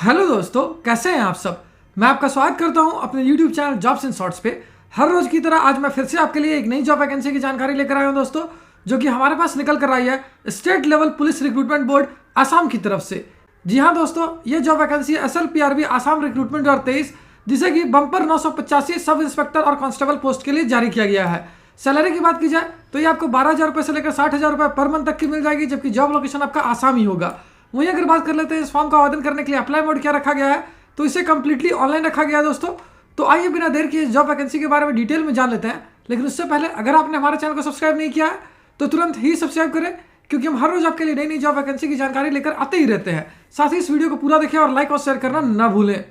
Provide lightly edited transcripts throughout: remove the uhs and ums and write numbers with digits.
Hello दोस्तों, कैसे हैं आप सब। मैं आपका स्वागत करता हूं अपने YouTube channel jobs in shorts पे। हर रोज की तरह आज मैं फिर से आपके लिए एक नई जॉब वैकेंसी की जानकारी लेकर आया हूं दोस्तों, जो कि हमारे पास निकल कर आई है state level police recruitment board Assam की तरफ से। जी हाँ दोस्तों, ये job vacancy SLPRB Assam recruitment 2023, जिसे कि बम्पर 985 सब इंस्पेक्टर और कांस्टेबल पोस्ट के लिए जारी किया गया है। सैलरी की बात की जाए तो ये आपको 12,000 रुपये से लेकर 60,000 रुपये पर मंथ तक की मिल जाएगी, जबकि जॉब लोकेशन आपका आसाम ही होगा। वहीं अगर बात कर लेते हैं इस फॉर्म का आवेदन करने के लिए अप्लाई मोड क्या रखा गया है, तो इसे कंप्लीटली ऑनलाइन रखा गया है दोस्तों। तो आइए बिना देर किए जॉब वैकेंसी के बारे में डिटेल में जान लेते हैं। लेकिन उससे पहले अगर आपने हमारे चैनल को सब्सक्राइब नहीं किया है तो तुरंत ही सब्सक्राइब करें, क्योंकि हम हर रोज आपके लिए नई नई जॉब वैकेंसी की जानकारी लेकर आते ही रहते हैं। साथ ही इस वीडियो को पूरा देखें और लाइक और शेयर करना ना भूलें।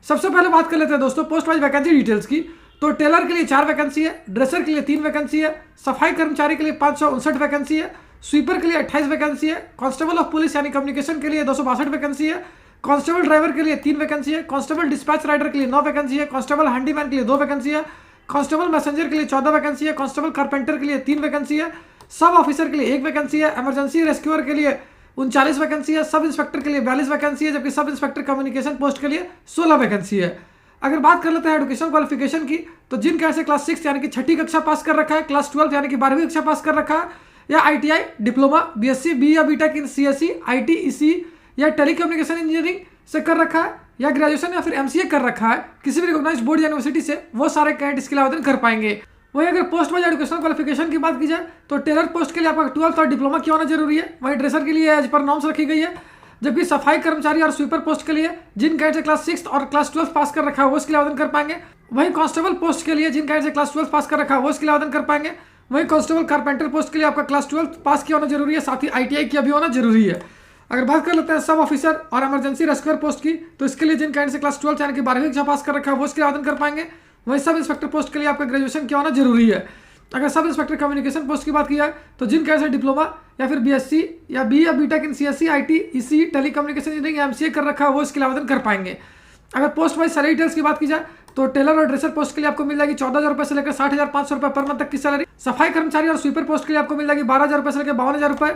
सबसे पहले बात कर लेते हैं दोस्तों पोस्ट वाइज वैकेंसी डिटेल्स की। तो टेलर के लिए 4 वैकेंसी है, ड्रेसर के लिए 3 वैकेंसी है, सफाई कर्मचारी के लिए 559 वैकेंसी है, स्वीपर के लिए 28 वैकेंसी है, कांस्टेबल ऑफ पुलिस यानी कम्युनिकेशन के लिए 262 वैकेंसी है, कांस्टेबल ड्राइवर के लिए 3 वैकेंसी है, कांस्टेबल डिस्पैच राइडर के लिए 9 वैकेंसी है, कांस्टेबल हैंडीमैन के लिए 2 वैकेंसी है, कांस्टेबल मैसेंजर के लिए 14 वैकेंसी है, कांस्टेबल कारपेंटर के लिए 3 वैकेंसी है, सब ऑफिसर के लिए 1 वैकेंसी है, इमरजेंसी रेस्क्यूअर के लिए 39 वैकेंसी है, सब इंस्पेक्टर के लिए 42 वैकेंसी है, जबकि सब इंस्पेक्टर कम्युनिकेशन पोस्ट के लिए 16 वैकेंसी है। अगर बात कर लेते हैं एजुकेशन क्वालिफिकेशन की, तो जिन कैसे क्लास 6 यानी कि 6ठी कक्षा पास कर रखा है, क्लास 12 यानी कि 12वीं कक्षा पास कर रखा है, या ITI डिप्लोमा BSc B या B Tech in CSE IT EC या टेलीकम्युनिकेशन इंजीनियरिंग से कर रखा है, या ग्रेजुएशन या फिर MCA कर रखा है किसी भी रिकॉग्नाइज्ड बोर्ड या यूनिवर्सिटी से, वो सारे कैंडिडेट इसके लिए आवेदन कर पाएंगे। वहीं अगर पोस्ट वाइज एजुकेशन क्वालिफिकेशन की बात की जाए तो टेलर पोस्ट के लिए आपका 12th और डिप्लोमा किया होना जरूरी है। वहीं ड्रेसर के लिए एज पर नॉर्म्स रखी गई है, जबकि सफाई कर्मचारी और स्वीपर पोस्ट के लिए जिन कैंडिडेट से क्लास 6 और क्लास 12 पास कर रखा है वो इसके लिए आवेदन कर पाएंगे। वहीं कांस्टेबल पोस्ट के लिए जिन कैंडिडेट से क्लास 12 पास कर रखा है वो इसके लिए आवेदन कर पाएंगे। वहीं कांस्टेबल कारपेंटर पोस्ट के लिए आपका क्लास 12 पास किया होना जरूरी है, साथ ही ITI किया भी होना जरूरी है। अगर बात कर लेते हैं सब ऑफिसर और इमरजेंसी रेस्क्यूअर पोस्ट की, तो इसके लिए जिन कैंडिडेट से क्लास 12 यानी कि 12वीं कक्षा पास कर रखा है वो इसके लिए आवेदन कर पाएंगे। वहीं सब इंस्पेक्टर पोस्ट के लिए आपका ग्रेजुएशन किया होना जरूरी है। अगर सब इंस्पेक्टर कम्युनिकेशन पोस्ट की बात की जाए तो जिन कैंडिडेट से डिप्लोमा या फिर BSc या B या B Tech in CSE IT EC telecommunication engineering या MCA कर रखा है वो इसके लिए आवेदन कर पाएंगे। अगर पोस्ट वाइज सैलरी डिटेल्स की बात की जाए तो टेलर और ड्रेसर पोस्ट के लिए आपको मिल जाएगी 14,000 रुपये से लेकर 60,500 रुपये पर मंथ तक की सैलरी। सफाई कर्मचारी और स्वीपर पोस्ट के लिए आपको मिल जाएगी 12,000 रुपये से लेकर 52,000 रुपये।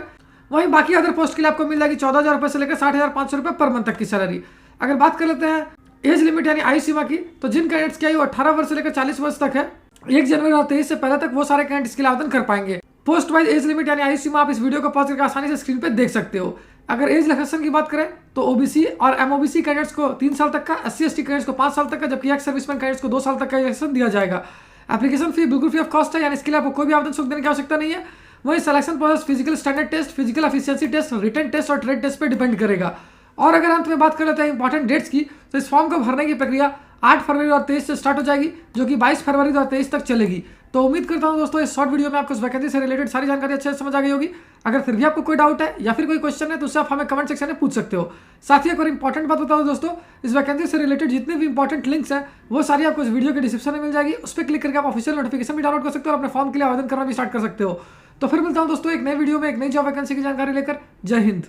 वहीं बाकी अदर पोस्ट के लिए आपको मिल जाएगी 14,000 रुपये से लेकर 60,500 रुपये पर मंथ तक की सैलरी। अगर बात कर लेते हैं एज लिमिट यानी आयु सीमा की, तो जिन कैंडिडेट्स की आयु 18 वर्ष से लेकर 40 वर्ष तक है 1 जनवरी 2023 से पहले तक, वो सारे कैंडिडेट इसके लिए आवेदन कर पाएंगे। पोस्ट वाइज एज लिमिट यानी आयु सीमा आप इस वीडियो को पॉज करके आसानी से स्क्रीन पे देख सकते हो। अगर एज रिलैक्सेशन की बात करें तो OBC और MOBC कैंडिडेट्स को 3 साल तक का, SC ST कैंडिडेट्स को 5 साल तक का, जबकि एक्स सर्विसमैन कैंडिडेट्स को 2 साल तक का रिलैक्सेशन दिया जाएगा। एप्लीकेशन फी बिल्कुल फ्री ऑफ कॉस्ट है, यानी इसके लिए आपको कोई भी आवेदन शुल्क देने की आवश्यकता नहीं है। वहीं selection process physical standard test, physical efficiency test, written test और ट्रेड टेस्ट पर डिपेंड करेगा। और अगर अंत में बात कर लेते हैं इंपॉर्टेंट डेट्स की, तो इस फॉर्म को भरने की प्रक्रिया 8 फरवरी 2023 से स्टार्ट हो जाएगी, जो कि 22 फरवरी 2023 तक चलेगी। तो उम्मीद करता हूं दोस्तों इस शॉर्ट वीडियो में आपको इस वैकेंसी से रिलेटेड सारी जानकारी अच्छे से समझ आ गई होगी। अगर फिर भी आपको कोई डाउट है या फिर कोई क्वेश्चन है तो उससे आप हमें कमेंट सेक्शन में पूछ सकते हो। साथ ही एक और इंपॉर्टेंट बात बता दो दोस्तों, इस वैकेंसी से रिलेटेड जितने भी इंपॉर्टेंट लिंक्स हैं वो सारी आपको इस वीडियो के डिस्क्रिप्शन में मिल जाएगी। उस पर क्लिक करके आप ऑफिशियल नोटिफिकेशन भी डाउनलोड कर सकते हो और अपने फॉर्म के लिए आवेदन करना भी स्टार्ट कर सकते हो। तो फिर मिलता हूं दोस्तों एक नई वीडियो में एक नई जॉब वैकेंसी की जानकारी लेकर। जय हिंद।